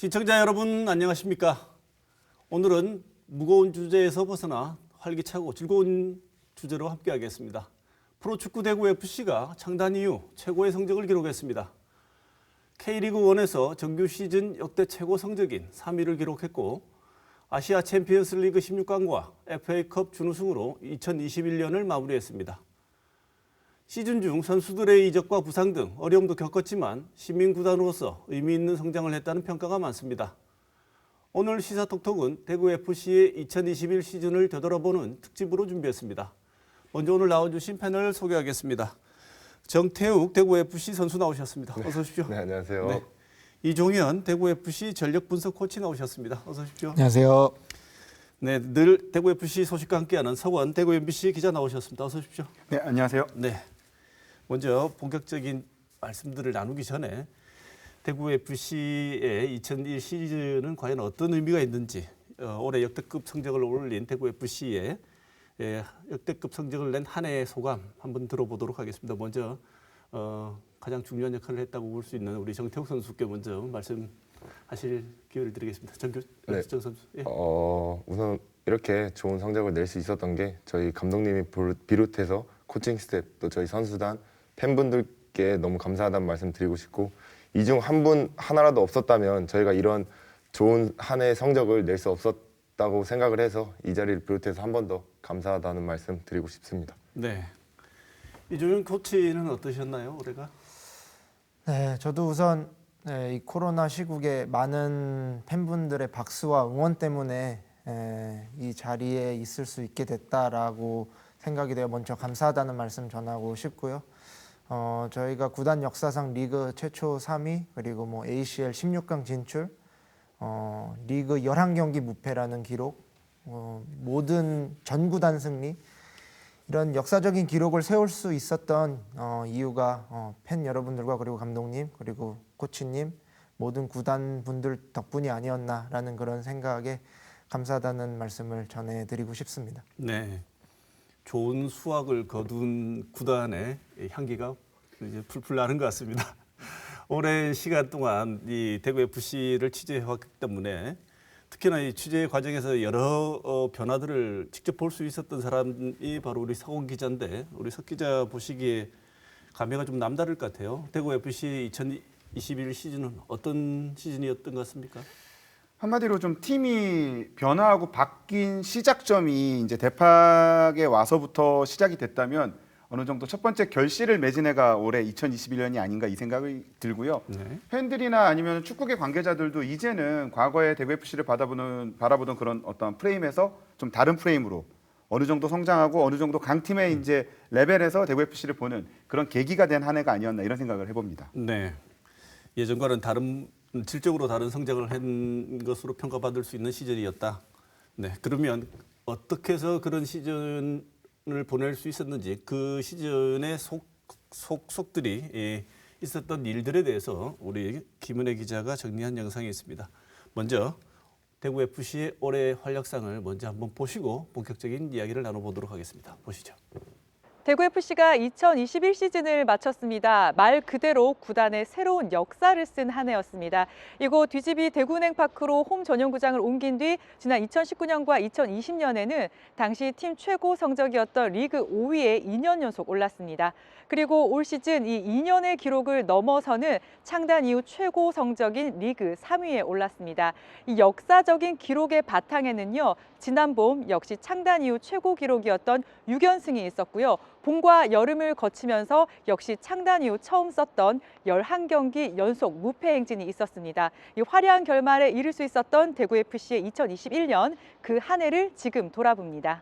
시청자 여러분 안녕하십니까? 오늘은 무거운 주제에서 벗어나 활기차고 즐거운 주제로 함께하겠습니다. 프로축구 대구 FC가 창단 이후 최고의 성적을 기록했습니다. K리그 1에서 정규 시즌 역대 최고 성적인 3위를 기록했고 아시아 챔피언스 리그 16강과 FA컵 준우승으로 2021년을 마무리했습니다. 시즌 중 선수들의 이적과 부상 등 어려움도 겪었지만 시민구단으로서 의미 있는 성장을 했다는 평가가 많습니다. 오늘 시사톡톡은 대구FC의 2021 시즌을 되돌아보는 특집으로 준비했습니다. 먼저 오늘 나와주신 패널 소개하겠습니다. 정태욱 대구FC 선수 나오셨습니다. 어서 오십시오. 네, 안녕하세요. 네. 이종현 대구FC 전력 분석 코치 나오셨습니다. 어서 오십시오. 안녕하세요. 네, 늘 대구FC 소식과 함께하는 서원 대구 MBC 기자 나오셨습니다. 어서 오십시오. 네, 안녕하세요. 네, 먼저 본격적인 말씀들을 나누기 전에 대구FC의 2021 시즌은 과연 어떤 의미가 있는지 올해 역대급 성적을 올린 대구FC의 역대급 성적을 낸 한 해의 소감 한번 들어보도록 하겠습니다. 먼저 가장 중요한 역할을 했다고 볼 수 있는 우리 정태욱 선수께 먼저 말씀하실 기회를 드리겠습니다. 정 선수. 예. 우선 이렇게 좋은 성적을 낼 수 있었던 게 저희 감독님이 비롯해서 코칭 스텝 또 저희 선수단 팬분들께 너무 감사하다는 말씀 드리고 싶고 이 중 한 분 하나라도 없었다면 저희가 이런 좋은 한 해의 성적을 낼 수 없었다고 생각을 해서 이 자리를 비롯해서 한 번 더 감사하다는 말씀 드리고 싶습니다. 네. 이종현 코치는 어떠셨나요, 올해가? 네, 저도 우선 이 코로나 시국에 많은 팬분들의 박수와 응원 때문에 이 자리에 있을 수 있게 됐다라고 생각이 되어 먼저 감사하다는 말씀 전하고 싶고요. 저희가 구단 역사상 리그 최초 3위 그리고 ACL 16강 진출, 리그 11경기 무패라는 기록, 모든 전 구단 승리 이런 역사적인 기록을 세울 수 있었던 이유가 팬 여러분들과 그리고 감독님 그리고 코치님 모든 구단 분들 덕분이 아니었나라는 그런 생각에 감사하다는 말씀을 전해드리고 싶습니다. 네. 좋은 수확을 거둔 구단의 향기가 이제 풀풀 나는 것 같습니다. 오랜 시간 동안 이 대구 FC를 취재해왔기 때문에 특히나 이 취재 과정에서 여러 변화들을 직접 볼 수 있었던 사람이 바로 우리 서원 기자인데 우리 석 기자 보시기에 감회가 좀 남다를 것 같아요. 대구 FC 2021 시즌은 어떤 시즌이었던 것 같습니까? 한마디로 좀 팀이 변화하고 바뀐 시작점이 이제 대팍에 와서부터 시작이 됐다면 어느 정도 첫 번째 결실을 맺은 해가 올해 2021년이 아닌가 이 생각이 들고요. 네. 팬들이나 아니면 축구계 관계자들도 이제는 과거에 대구 FC를 바라보던 그런 어떤 프레임에서 좀 다른 프레임으로 어느 정도 성장하고 어느 정도 강팀의 이제 레벨에서 대구 FC를 보는 그런 계기가 된 한 해가 아니었나 이런 생각을 해봅니다. 네. 예전과는 질적으로 다른 성장을 한 것으로 평가받을 수 있는 시즌이었다. 네. 그러면 어떻게 해서 그런 시즌을 보낼 수 있었는지 그 시즌의 속들이 있었던 일들에 대해서 우리 김은혜 기자가 정리한 영상이 있습니다. 먼저 대구 FC의 올해 활약상을 먼저 한번 보시고 본격적인 이야기를 나눠보도록 하겠습니다. 보시죠. 대구FC가 2021 시즌을 마쳤습니다. 말 그대로 구단의 새로운 역사를 쓴 한 해였습니다. 이곳 뒤집이 대구은행파크로 홈 전용구장을 옮긴 뒤 지난 2019년과 2020년에는 당시 팀 최고 성적이었던 리그 5위에 2년 연속 올랐습니다. 그리고 올 시즌 이 2년의 기록을 넘어서는 창단 이후 최고 성적인 리그 3위에 올랐습니다. 이 역사적인 기록의 바탕에는요. 지난 봄 역시 창단 이후 최고 기록이었던 6연승이 있었고요. 봄과 여름을 거치면서 역시 창단 이후 처음 썼던 11경기 연속 무패 행진이 있었습니다. 이 화려한 결말에 이를 수 있었던 대구FC의 2021년 그 한 해를 지금 돌아봅니다.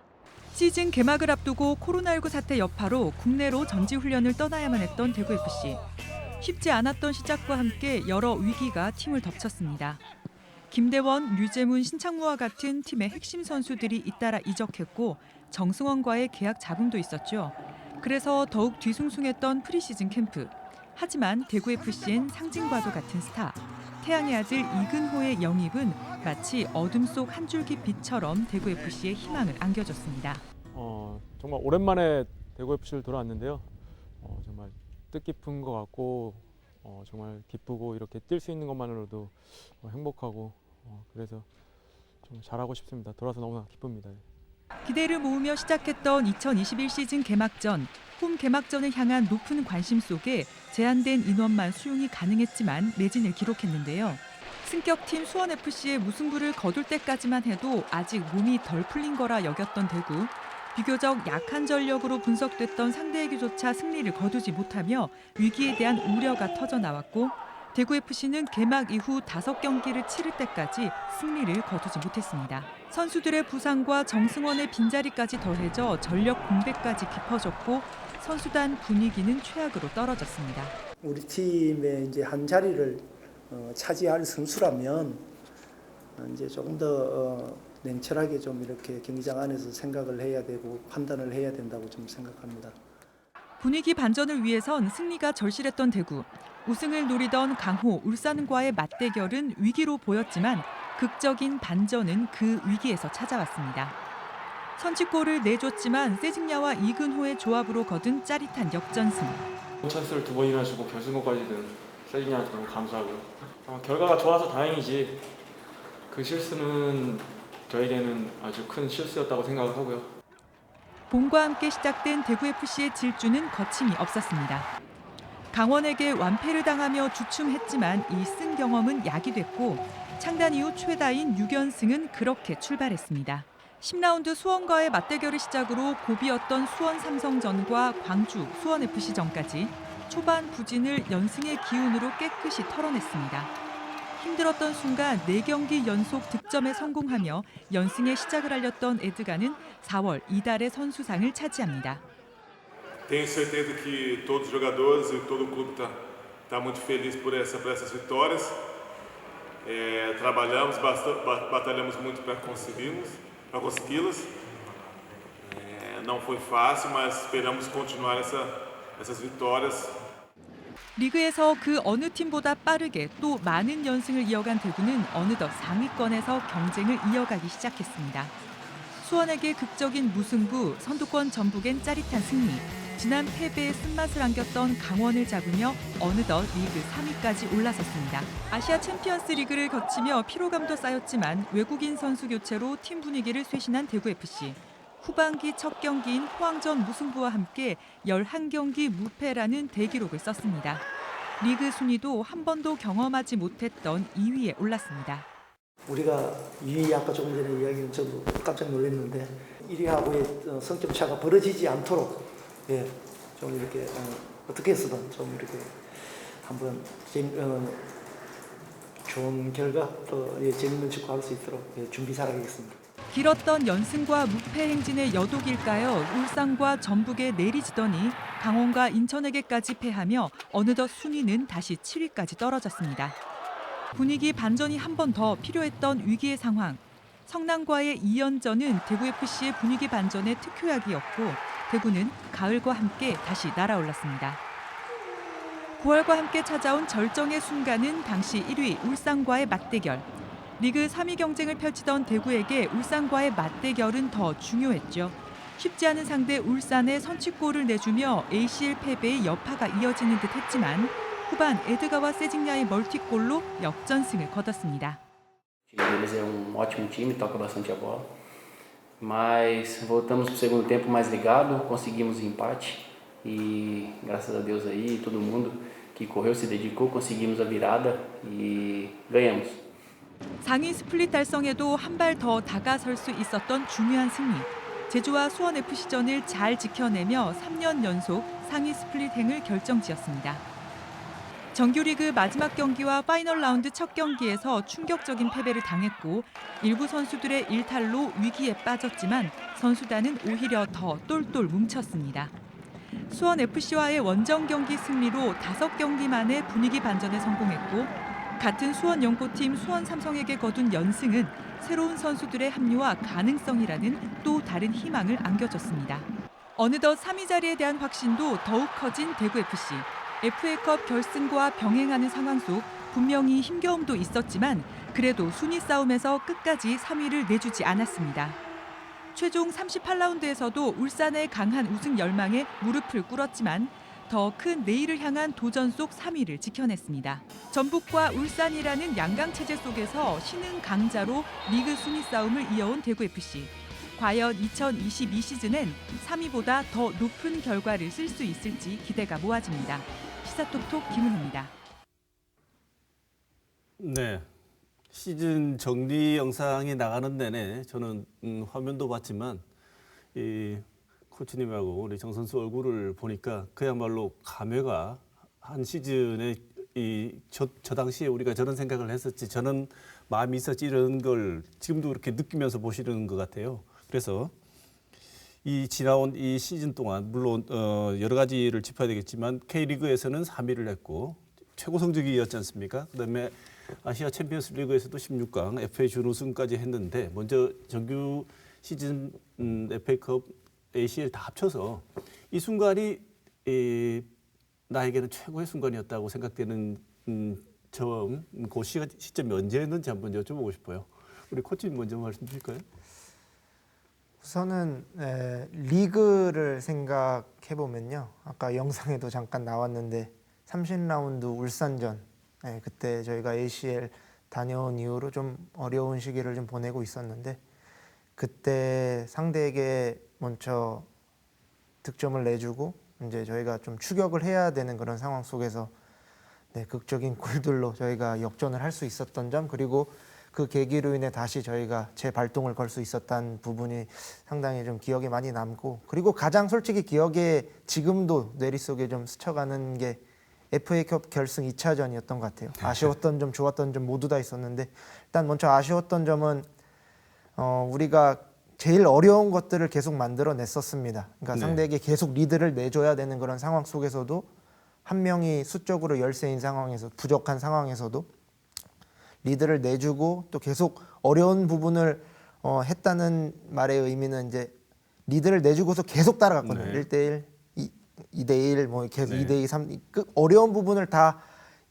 시즌 개막을 앞두고 코로나19 사태 여파로 국내로 전지훈련을 떠나야만 했던 대구FC. 쉽지 않았던 시작과 함께 여러 위기가 팀을 덮쳤습니다. 김대원, 류재문, 신창무와 같은 팀의 핵심 선수들이 잇따라 이적했고 정승원과의 계약 잡음도 있었죠. 그래서 더욱 뒤숭숭했던 프리시즌 캠프. 하지만 대구FC엔 상징과도 같은 스타. 태양의 아들 이근호의 영입은 마치 어둠 속 한 줄기 빛처럼 대구FC의 희망을 안겨줬습니다. 정말 오랜만에 대구FC를 돌아왔는데요. 정말 뜻깊은 것 같고 정말 기쁘고 이렇게 뛸 수 있는 것만으로도 행복하고 그래서 좀 잘하고 싶습니다. 돌아서 너무나 기쁩니다. 기대를 모으며 시작했던 2021 시즌 개막전. 홈 개막전을 향한 높은 관심 속에 제한된 인원만 수용이 가능했지만 매진을 기록했는데요. 승격팀 수원FC의 무승부를 거둘 때까지만 해도 아직 몸이 덜 풀린 거라 여겼던 대구. 비교적 약한 전력으로 분석됐던 상대에게조차 승리를 거두지 못하며 위기에 대한 우려가 터져나왔고 대구FC는 개막 이후 5경기를 치를 때까지 승리를 거두지 못했습니다. 선수들의 부상과 정승원의 빈자리까지 더해져 전력 공백까지 깊어졌고 선수단 분위기는 최악으로 떨어졌습니다. 우리 팀의 이제 한 자리를 차지할 선수라면 이제 조금 더 냉철하게 좀 이렇게 경기장 안에서 생각을 해야 되고 판단을 해야 된다고 좀 생각합니다. 분위기 반전을 위해선 승리가 절실했던 대구. 우승을 노리던 강호, 울산과의 맞대결은 위기로 보였지만 극적인 반전은 그 위기에서 찾아왔습니다. 선취골을 내줬지만 세징야와 이근호의 조합으로 거둔 짜릿한 역전승. 찬스를 2번이나 주고 결승골까지는 세징야한테 너무 감사하고요. 결과가 좋아서 다행이지 그 실수는 저에게는 아주 큰 실수였다고 생각을 하고요. 봄과 함께 시작된 대구FC의 질주는 거침이 없었습니다. 강원에게 완패를 당하며 주춤했지만 이 승 경험은 약이 됐고 창단 이후 최다인 6연승은 그렇게 출발했습니다. 10라운드 수원과의 맞대결을 시작으로 고비였던 수원 삼성전과 광주 수원FC전까지 초반 부진을 연승의 기운으로 깨끗이 털어냈습니다. 힘들었던 순간 4경기 연속 득점에 성공하며 연승의 시작을 알렸던 에드가는 4월 이달의 선수상을 차지합니다. Tenho certeza que todos os jogadores e todo o clube está muito feliz por essas vitórias. Trabalhamos, batalhamos muito para consegui-las. Não foi fácil, mas esperamos continuar essas vitórias. 리그에서 그 어느 팀보다 빠르게 또 많은 연승을 이어간 대구는 어느덧 상위권에서 경쟁을 이어가기 시작했습니다. 수원에게 극적인 무승부, 선두권 전북엔 짜릿한 승리, 지난 패배의 쓴맛을 안겼던 강원을 잡으며 어느덧 리그 3위까지 올라섰습니다. 아시아 챔피언스 리그를 거치며 피로감도 쌓였지만 외국인 선수 교체로 팀 분위기를 쇄신한 대구FC. 후반기 첫 경기인 포항전 무승부와 함께 11경기 무패라는 대기록을 썼습니다. 리그 순위도 한 번도 경험하지 못했던 2위에 올랐습니다. 우리가 2위 아까 조금 전에 이야기는 저도 깜짝 놀랐는데 1위하고의 성격 차가 벌어지지 않도록 좀 이렇게 어떻게 해서든 좀 이렇게 한번 좋은 결과 또 재밌는 축구할 수 있도록 준비 잘하겠습니다. 길었던 연승과 무패 행진의 여독일까요? 울산과 전북에 내리지더니 강원과 인천에게까지 패하며 어느덧 순위는 다시 7위까지 떨어졌습니다. 분위기 반전이 한 번 더 필요했던 위기의 상황. 성남과의 2연전은 대구FC의 분위기 반전의 특효약이었고 대구는 가을과 함께 다시 날아올랐습니다. 9월과 함께 찾아온 절정의 순간은 당시 1위 울산과의 맞대결. 리그 3위 경쟁을 펼치던 대구에게 울산과의 맞대결은 더 중요했죠. 쉽지 않은 상대 울산에 선취골을 내주며 ACL 패배의 여파가 이어지는 듯 했지만 후반 에드가와 세징야의 멀티골로 역전승을 거뒀습니다. Eles é ótimo time, toca bastante a bola. Mas voltamos para o segundo tempo mais ligado, conseguimos o empate e graças a Deus aí, todo mundo que correu, se dedicou, conseguimos a virada e ganhamos. 상위 스플릿 달성에도 한 발 더 다가설 수 있었던 중요한 승리. 제주와 수원FC전을 잘 지켜내며 3년 연속 상위 스플릿행을 결정지었습니다. 정규리그 마지막 경기와 파이널 라운드 첫 경기에서 충격적인 패배를 당했고 일부 선수들의 일탈로 위기에 빠졌지만 선수단은 오히려 더 똘똘 뭉쳤습니다. 수원FC와의 원정 경기 승리로 5경기 만에 분위기 반전에 성공했고 같은 수원 연고팀 수원 삼성에게 거둔 연승은 새로운 선수들의 합류와 가능성이라는 또 다른 희망을 안겨줬습니다. 어느덧 3위 자리에 대한 확신도 더욱 커진 대구FC. FA컵 결승과 병행하는 상황 속 분명히 힘겨움도 있었지만 그래도 순위 싸움에서 끝까지 3위를 내주지 않았습니다. 최종 38라운드에서도 울산의 강한 우승 열망에 무릎을 꿇었지만 더 큰 내일을 향한 도전 속 3위를 지켜냈습니다. 전북과 울산이라는 양강 체제 속에서 신흥 강자로 리그 순위 싸움을 이어온 대구FC. 과연 2022 시즌엔 3위보다 더 높은 결과를 쓸 수 있을지 기대가 모아집니다. 시사톡톡 김은호입니다. 네, 시즌 정리 영상이 나가는 내내 저는 화면도 봤지만 이 코치님하고 우리 정 선수 얼굴을 보니까 그야말로 감회가 한 시즌에 저 당시에 우리가 저런 생각을 했었지, 저는 마음이 있었지, 이런 걸 지금도 그렇게 느끼면서 보시는 것 같아요. 그래서 이 지나온 이 시즌 동안 물론 여러 가지를 짚어야 되겠지만 K리그에서는 3위를 했고 최고 성적이었지 않습니까? 그다음에 아시아 챔피언스 리그에서도 16강, FA 준우승까지 했는데 먼저 정규 시즌 FA컵, ACL 다 합쳐서 이 순간이 나에게는 최고의 순간이었다고 생각되는 그 시점이 언제였는지 한번 여쭤보고 싶어요. 우리 코치님 먼저 말씀 주실까요? 우선은 리그를 생각해 보면요. 아까 영상에도 잠깐 나왔는데 30라운드 울산전, 그때 저희가 ACL 다녀온 이후로 좀 어려운 시기를 좀 보내고 있었는데 그때 상대에게 먼저 득점을 내주고 이제 저희가 좀 추격을 해야 되는 그런 상황 속에서 극적인 골들로 저희가 역전을 할 수 있었던 점, 그리고 그 계기로 인해 다시 저희가 재발동을 걸 수 있었다는 부분이 상당히 좀 기억에 많이 남고, 그리고 가장 솔직히 기억에 지금도 뇌리 속에 좀 스쳐가는 게 FA컵 결승 2차전이었던 것 같아요. 아쉬웠던 점, 좋았던 점 모두 다 있었는데 일단 먼저 아쉬웠던 점은 우리가 제일 어려운 것들을 계속 만들어냈었습니다. 그러니까 상대에게 계속 리드를 내줘야 되는 그런 상황 속에서도 한 명이 수적으로 열세인 상황에서 부족한 상황에서도 리드를 내주고 또 계속 어려운 부분을 했다는 말의 의미는 이제 리드를 내주고서 계속 따라갔거든요. 1대1, 2대1, 뭐 계속 2대2, 3, 그 어려운 부분을 다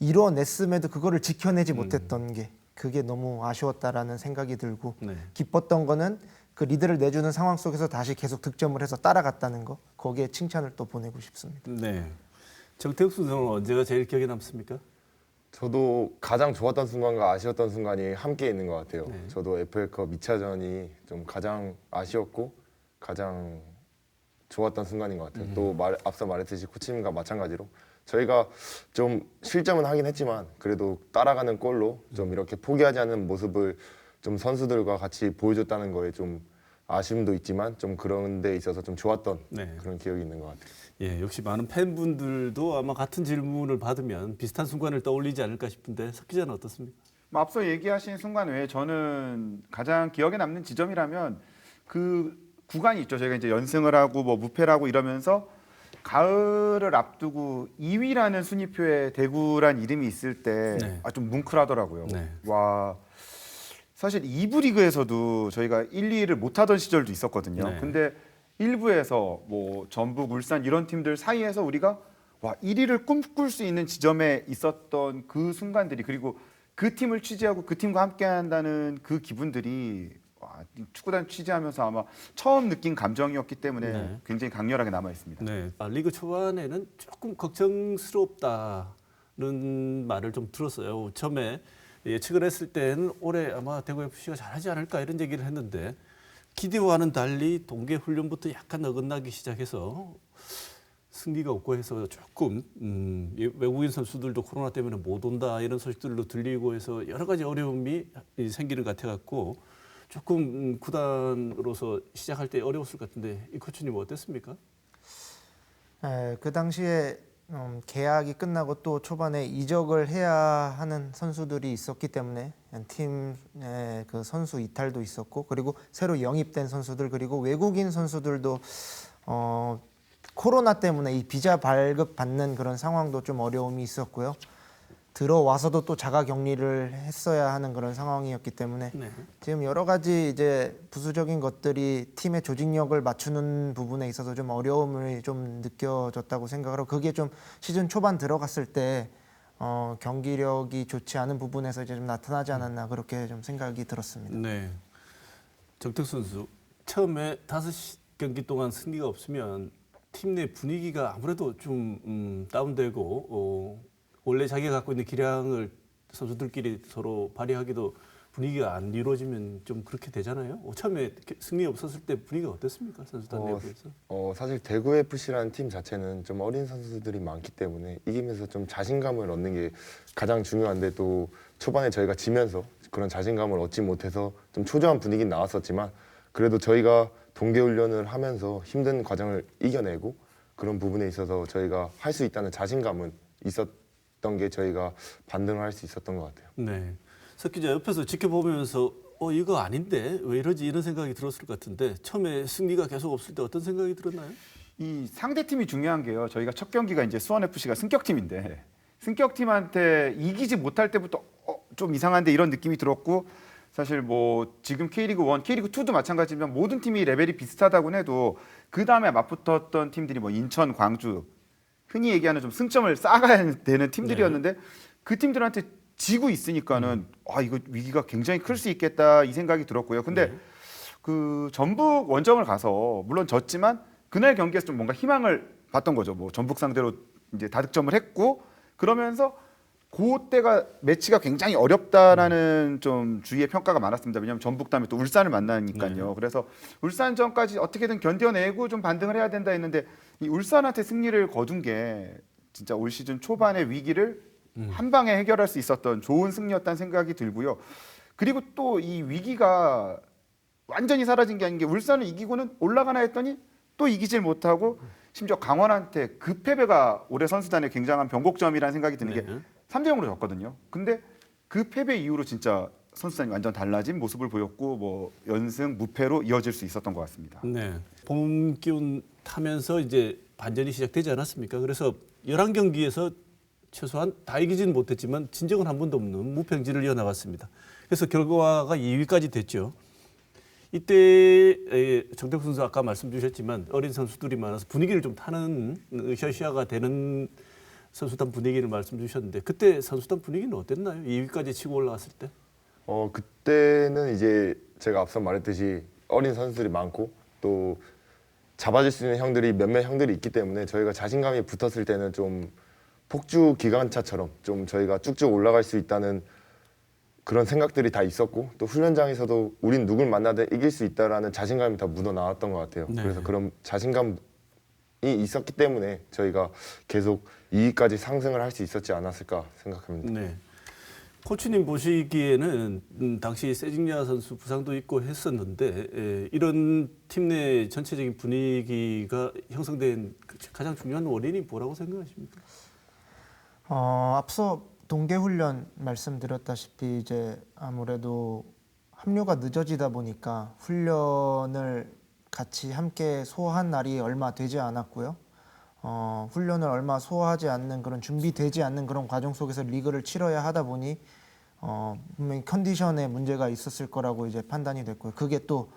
이뤄냈음에도 그거를 지켜내지 못했던 게 그게 너무 아쉬웠다라는 생각이 들고 기뻤던 거는 그 리드를 내주는 상황 속에서 다시 계속 득점을 해서 따라갔다는 거, 거기에 칭찬을 또 보내고 싶습니다. 네. 정태욱 선수는 언제가 제일 기억에 남습니까? 저도 가장 좋았던 순간과 아쉬웠던 순간이 함께 있는 것 같아요. 저도 FA컵 2차전이 좀 가장 아쉬웠고 가장 좋았던 순간인 것 같아요. 또 앞서 말했듯이 코치님과 마찬가지로 저희가 좀 실점은 하긴 했지만 그래도 따라가는 골로 좀 이렇게 포기하지 않는 모습을 좀 선수들과 같이 보여줬다는 거에 좀 아쉬움도 있지만 좀 그런 데 있어서 좀 좋았던 그런 기억이 있는 것 같아요. 예, 역시 많은 팬분들도 아마 같은 질문을 받으면 비슷한 순간을 떠올리지 않을까 싶은데 석 기자는 어떻습니까? 앞서 얘기하신 순간 외에 저는 가장 기억에 남는 지점이라면 그 구간이 있죠. 저희가 이제 연승을 하고 뭐 무패를 하고 이러면서 가을을 앞두고 2위라는 순위표에 대구란 이름이 있을 때 좀 뭉클하더라고요. 와, 사실 2부 리그에서도 저희가 1, 2위를 못하던 시절도 있었거든요. 근데 1부에서 뭐 전북, 울산 이런 팀들 사이에서 우리가 1위를 꿈꿀 수 있는 지점에 있었던 그 순간들이, 그리고 그 팀을 취재하고 그 팀과 함께한다는 그 기분들이 축구단 취재하면서 아마 처음 느낀 감정이었기 때문에 굉장히 강렬하게 남아 있습니다. 리그 초반에는 조금 걱정스럽다는 말을 좀 들었어요. 처음에 예측을 했을 때는 올해 아마 대구FC가 잘하지 않을까 이런 얘기를 했는데 기대와는 달리 동계 훈련부터 약간 어긋나기 시작해서 승리가 없고 해서 조금 외국인 선수들도 코로나 때문에 못 온다 이런 소식들도 들리고 해서 여러 가지 어려움이 생기는 것 같아갖고 조금 구단으로서 시작할 때 어려웠을 것 같은데 이 코치님 어땠습니까? 그 당시에 계약이 끝나고 또 초반에 이적을 해야 하는 선수들이 있었기 때문에 팀의 그 선수 이탈도 있었고, 그리고 새로 영입된 선수들, 그리고 외국인 선수들도 코로나 때문에 이 비자 발급 받는 그런 상황도 좀 어려움이 있었고요. 들어와서도 또 자가 격리를 했어야 하는 그런 상황이었기 때문에 지금 여러 가지 이제 부수적인 것들이 팀의 조직력을 맞추는 부분에 있어서 좀 어려움을 좀 느껴졌다고 생각하고, 그게 좀 시즌 초반 들어갔을 때 경기력이 좋지 않은 부분에서 이제 좀 나타나지 않았나 그렇게 좀 생각이 들었습니다. 네. 정택 선수 처음에 5경기 동안 승리가 없으면 팀 내 분위기가 아무래도 좀 다운되고 원래 자기가 갖고 있는 기량을 선수들끼리 서로 발휘하기도 분위기가 안 이루어지면 좀 그렇게 되잖아요. 처음에 승리 없었을 때 분위기가 어땠습니까? 선수단 내부에서? 사실 대구 FC라는 팀 자체는 좀 어린 선수들이 많기 때문에 이기면서 좀 자신감을 얻는 게 가장 중요한데 또 초반에 저희가 지면서 그런 자신감을 얻지 못해서 좀 초조한 분위기는 나왔었지만 그래도 저희가 동계훈련을 하면서 힘든 과정을 이겨내고 그런 부분에 있어서 저희가 할 수 있다는 자신감은 있었던 게 저희가 반등을 할 수 있었던 것 같아요. 네. 석 기자 옆에서 지켜보면서 이거 아닌데 왜 이러지 이런 생각이 들었을 것 같은데 처음에 승리가 계속 없을 때 어떤 생각이 들었나요? 이 상대 팀이 중요한 게요. 저희가 첫 경기가 이제 수원 FC가 승격팀인데 승격팀한테 이기지 못할 때부터 좀 이상한데 이런 느낌이 들었고 사실 뭐 지금 K리그 1, K리그 2도 마찬가지지만 모든 팀이 레벨이 비슷하다고 해도 그 다음에 맞붙었던 팀들이 뭐 인천, 광주 흔히 얘기하는 좀 승점을 쌓아가야 되는 팀들이었는데 그 팀들한테 지고 있으니까는 이거 위기가 굉장히 클 수 있겠다 이 생각이 들었고요. 근데 그 전북 원정을 가서 물론 졌지만 그날 경기에서 좀 뭔가 희망을 봤던 거죠. 뭐 전북 상대로 이제 다득점을 했고 그러면서 그때가 매치가 굉장히 어렵다라는 좀 주위의 평가가 많았습니다. 왜냐하면 전북 다음에 또 울산을 만나니까요. 그래서 울산전까지 어떻게든 견뎌내고 좀 반등을 해야 된다 했는데 이 울산한테 승리를 거둔 게 진짜 올 시즌 초반의 위기를 한 방에 해결할 수 있었던 좋은 승리였다는 생각이 들고요. 그리고 또 이 위기가 완전히 사라진 게 아닌 게 울산을 이기고는 올라가나 했더니 또 이기질 못하고 심지어 강원한테 그 패배가 올해 선수단의 굉장한 변곡점이라는 생각이 드는 게 3대0으로 졌거든요. 근데 그 패배 이후로 진짜 선수단이 완전 달라진 모습을 보였고 뭐 연승 무패로 이어질 수 있었던 것 같습니다. 네. 봄 기운 타면서 이제 반전이 시작되지 않았습니까? 그래서 11경기에서 최소한 다 이기지는 못했지만 진적은 한 번도 없는 무패행진을 이어나갔습니다. 그래서 결과가 2위까지 됐죠. 이때 정태국 선수 아까 말씀 주셨지만 어린 선수들이 많아서 분위기를 좀 타는 으쌰으쌰가 되는 선수단 분위기를 말씀 주셨는데 그때 선수단 분위기는 어땠나요? 2위까지 치고 올라갔을 때? 그때는 이제 제가 앞서 말했듯이 어린 선수들이 많고 또 잡아줄 수 있는 형들이 몇몇 형들이 있기 때문에 저희가 자신감이 붙었을 때는 좀 폭주 기관차처럼 좀 저희가 쭉쭉 올라갈 수 있다는 그런 생각들이 다 있었고 또 훈련장에서도 우린 누굴 만나든 이길 수 있다라는 자신감이 다 묻어나왔던 것 같아요. 네. 그래서 그런 자신감이 있었기 때문에 저희가 계속 2위까지 상승을 할 수 있었지 않았을까 생각합니다. 네. 코치님 보시기에는 당시 세징야 선수 부상도 있고 했었는데 이런 팀 내 전체적인 분위기가 형성된 가장 중요한 원인이 뭐라고 생각하십니까? 앞서 동계훈련 말씀드렸다시피 이제 아무래도 합류가 늦어지다 보니까 훈련을 같이 함께 소화한 날이 얼마 되지 않았고요. 훈련을 얼마 소화하지 않는 그런 준비되지 않는 그런 과정 속에서 리그를 치러야 하다 보니 분명히 컨디션에 문제가 있었을 거라고 이제 판단이 됐고요. 그게 또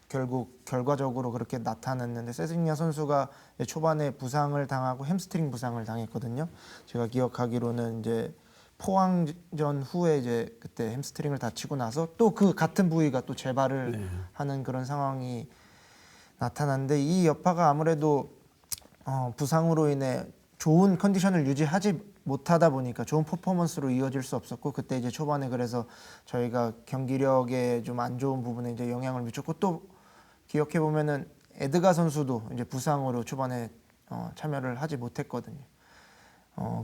결국 결과적으로 그렇게 나타났는데 세징야 선수가 초반에 부상을 당하고 햄스트링 부상을 당했거든요. 제가 기억하기로는 이제 포항전 후에 이제 그때 햄스트링을 다치고 나서 또 그 같은 부위가 또 재발을 하는 그런 상황이 나타났는데 이 여파가 아무래도 부상으로 인해 좋은 컨디션을 유지하지 못하다 보니까 좋은 퍼포먼스로 이어질 수 없었고 그때 이제 초반에 그래서 저희가 경기력에 좀 안 좋은 부분에 이제 영향을 미쳤고 또 기억해 보면은 에드가 선수도 이제 부상으로 초반에 참여를 하지 못했거든요.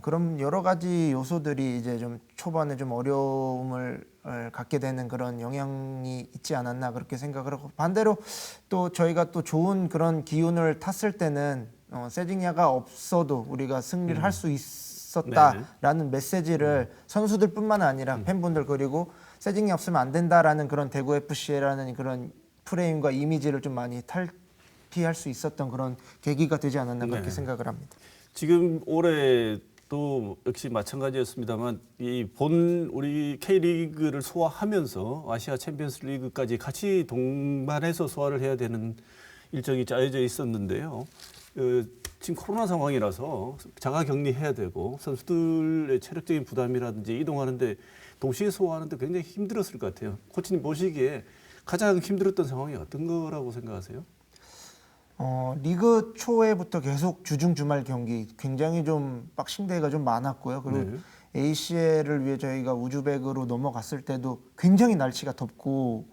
그럼 여러 가지 요소들이 이제 좀 초반에 좀 어려움을 갖게 되는 그런 영향이 있지 않았나 그렇게 생각을 하고 반대로 또 저희가 또 좋은 그런 기운을 탔을 때는 세징야가 없어도 우리가 승리를 할 수 있었다라는 메시지를 선수들뿐만 아니라 팬분들 그리고 세징야 없으면 안 된다라는 그런 대구 FC라는 그런 프레임과 이미지를 좀 많이 탈피할 수 있었던 그런 계기가 되지 않았나 그렇게 생각을 합니다. 지금 올해도 역시 마찬가지였습니다만 우리 K리그를 소화하면서 아시아 챔피언스 리그까지 같이 동반해서 소화를 해야 되는 일정이 짜여져 있었는데요. 지금 코로나 상황이라서 자가 격리해야 되고 선수들의 체력적인 부담이라든지 이동하는데 동시에 소화하는데 굉장히 힘들었을 것 같아요. 코치님 보시기에 가장 힘들었던 상황이 어떤 거라고 생각하세요? 리그 초에부터 계속 주중 주말 경기 굉장히 좀 박싱 데이가 좀 많았고요. 그리고 ACL을 위해 저희가 우즈벡으로 넘어갔을 때도 굉장히 날씨가 덥고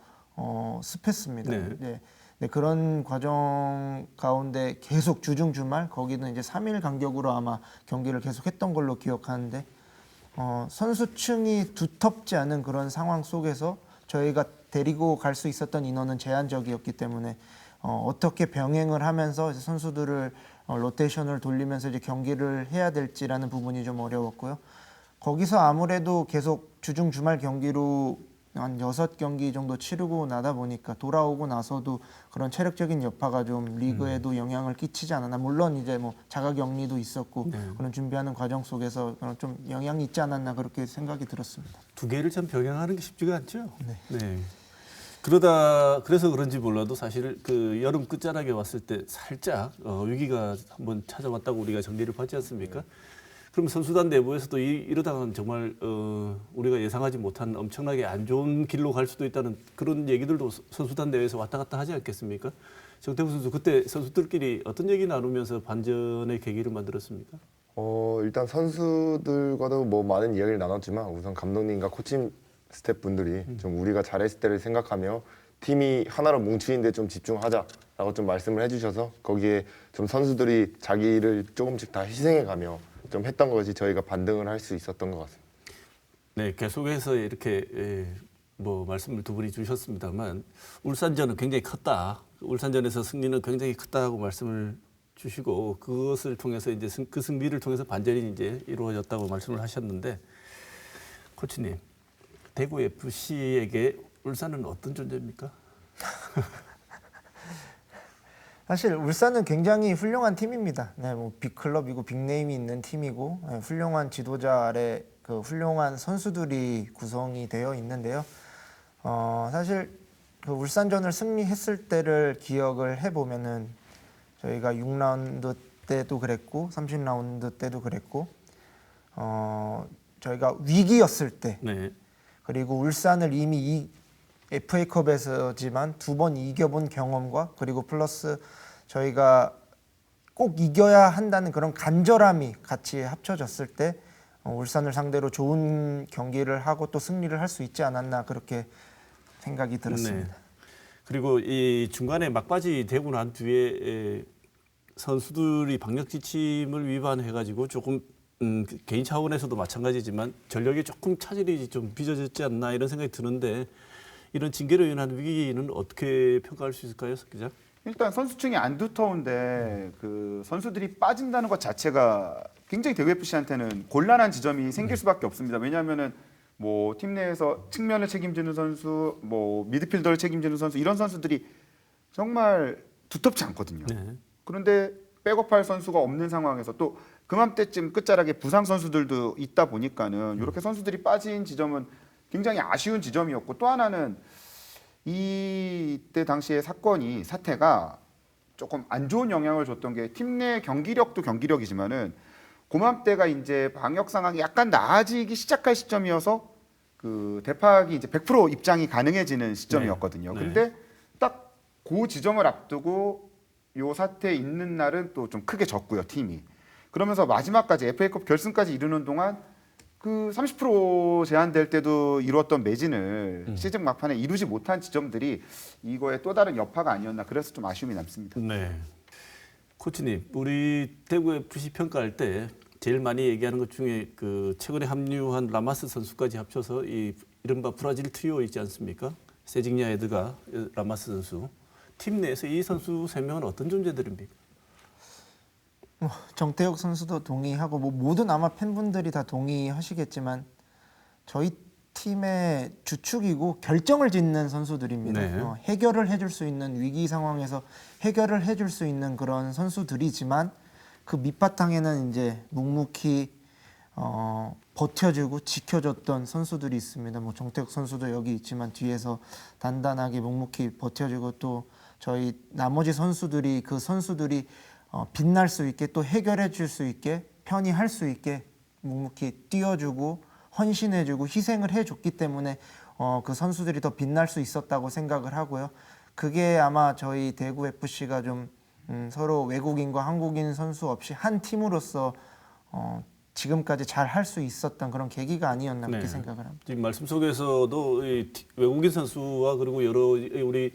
습했습니다. 네. 네, 그런 과정 가운데 계속 주중 주말 거기는 이제 3일 간격으로 아마 경기를 계속했던 걸로 기억하는데 선수층이 두텁지 않은 그런 상황 속에서 저희가 데리고 갈 수 있었던 인원은 제한적이었기 때문에 어떻게 병행을 하면서 이제 선수들을 로테이션을 돌리면서 이제 경기를 해야 될지라는 부분이 좀 어려웠고요. 거기서 아무래도 계속 주중 주말 경기로 한 6경기 정도 치르고 나다 보니까 돌아오고 나서도 그런 체력적인 여파가 좀 리그에도 영향을 끼치지 않았나. 물론 이제 뭐 자가격리도 있었고 그런 준비하는 과정 속에서 그런 좀 영향이 있지 않았나 그렇게 생각이 들었습니다. 두 개를 참 병행하는 게 쉽지가 않죠. 네. 그래서 그런지 몰라도 사실 그 여름 끝자락에 왔을 때 살짝 위기가 한번 찾아왔다고 우리가 정리를 받지 않습니까? 그럼 선수단 내부에서도 이러다가는 정말 우리가 예상하지 못한 엄청나게 안 좋은 길로 갈 수도 있다는 그런 얘기들도 선수단 내에서 왔다 갔다 하지 않겠습니까? 정태부 선수 그때 선수들끼리 어떤 얘기 나누면서 반전의 계기를 만들었습니까? 일단 선수들과도 뭐 많은 이야기를 나눴지만 우선 감독님과 코칭 스태프분들이 좀 우리가 잘했을 때를 생각하며 팀이 하나로 뭉치는데 좀 집중하자라고 좀 말씀을 해주셔서 거기에 좀 선수들이 자기를 조금씩 다 희생해가며 좀 했던 것이 저희가 반등을 할 수 있었던 것 같습니다. 네, 계속해서 이렇게 뭐 말씀을 두 분이 주셨습니다만 울산전은 굉장히 컸다. 울산전에서 승리는 굉장히 크다고 말씀을 주시고 그것을 통해서 이제 그 승리를 통해서 반전이 이제 이루어졌다고 말씀을 하셨는데 코치님, 대구 FC에게 울산은 어떤 존재입니까? 사실 울산은 굉장히 훌륭한 팀입니다. 네, 뭐 빅클럽이고 빅네임이 있는 팀이고 훌륭한 지도자 아래 그 훌륭한 선수들이 구성이 되어 있는데요. 사실 그 울산전을 승리했을 때를 기억을 해보면은 저희가 6라운드 때도 그랬고 30라운드 때도 그랬고 저희가 위기였을 때 그리고 울산을 이미 FA컵에서지만 2번 이겨본 경험과 그리고 플러스 저희가 꼭 이겨야 한다는 그런 간절함이 같이 합쳐졌을 때 울산을 상대로 좋은 경기를 하고 또 승리를 할 수 있지 않았나 그렇게 생각이 들었습니다. 그리고 이 중간에 막바지 되고 난 뒤에 선수들이 방역 지침을 위반해가지고 조금 개인 차원에서도 마찬가지지만 전력이 조금 차질이 좀 빚어졌지 않나 이런 생각이 드는데 이런 징계로 인한 위기는 어떻게 평가할 수 있을까요, 석 기자? 일단 선수층이 안 두터운데 그 선수들이 빠진다는 것 자체가 굉장히 대구 FC한테는 곤란한 지점이 생길 수밖에 없습니다. 왜냐하면은 뭐 팀 내에서 측면을 책임지는 선수, 뭐 미드필더를 책임지는 선수 이런 선수들이 정말 두텁지 않거든요. 그런데 백업할 선수가 없는 상황에서 또 그맘때쯤 끝자락에 부상 선수들도 있다 보니까는 이렇게 선수들이 빠진 지점은 굉장히 아쉬운 지점이었고 또 하나는 이때 당시에 사태가 조금 안 좋은 영향을 줬던 게 팀 내 경기력도 경기력이지만은 그맘때가 이제 방역 상황이 약간 나아지기 시작할 시점이어서 그 대팍이 이제 100% 입장이 가능해지는 시점이었거든요. 근데 딱 그 지점을 앞두고 요 사태 있는 날은 또 좀 크게 졌고요, 팀이. 그러면서 마지막까지 FA컵 결승까지 이르는 동안 그 30% 제한될 때도 이루었던 매진을 시즌 막판에 이루지 못한 지점들이 이거에 또 다른 여파가 아니었나 그래서 좀 아쉬움이 남습니다. 네. 코치님, 우리 대구 FC 평가할 때 제일 많이 얘기하는 것 중에 그 최근에 합류한 라마스 선수까지 합쳐서 이 이른바 브라질 트리오 있지 않습니까? 세징야 에드가 라마스 선수. 팀 내에서 이 선수 3명은 어떤 존재들입니까? 정태욱 선수도 동의하고 뭐 모든 아마 팬분들이 다 동의하시겠지만 저희 팀의 주축이고 결정을 짓는 선수들입니다. 해결을 해줄 수 있는 위기 상황에서 해결을 해줄 수 있는 그런 선수들이지만 그 밑바탕에는 이제 묵묵히 버텨주고 지켜줬던 선수들이 있습니다. 뭐 정태욱 선수도 여기 있지만 뒤에서 단단하게 묵묵히 버텨주고 또 저희 나머지 선수들이 빛날 수 있게 또 해결해 줄 수 있게 편히 할 수 있게 묵묵히 뛰어주고 헌신해주고 희생을 해줬기 때문에 그 선수들이 더 빛날 수 있었다고 생각을 하고요. 그게 아마 저희 대구 FC가 좀 서로 외국인과 한국인 선수 없이 한 팀으로서 지금까지 잘 할 수 있었던 그런 계기가 아니었나 그렇게 생각을 합니다. 지금 말씀 속에서도 이 외국인 선수와 그리고 여러 우리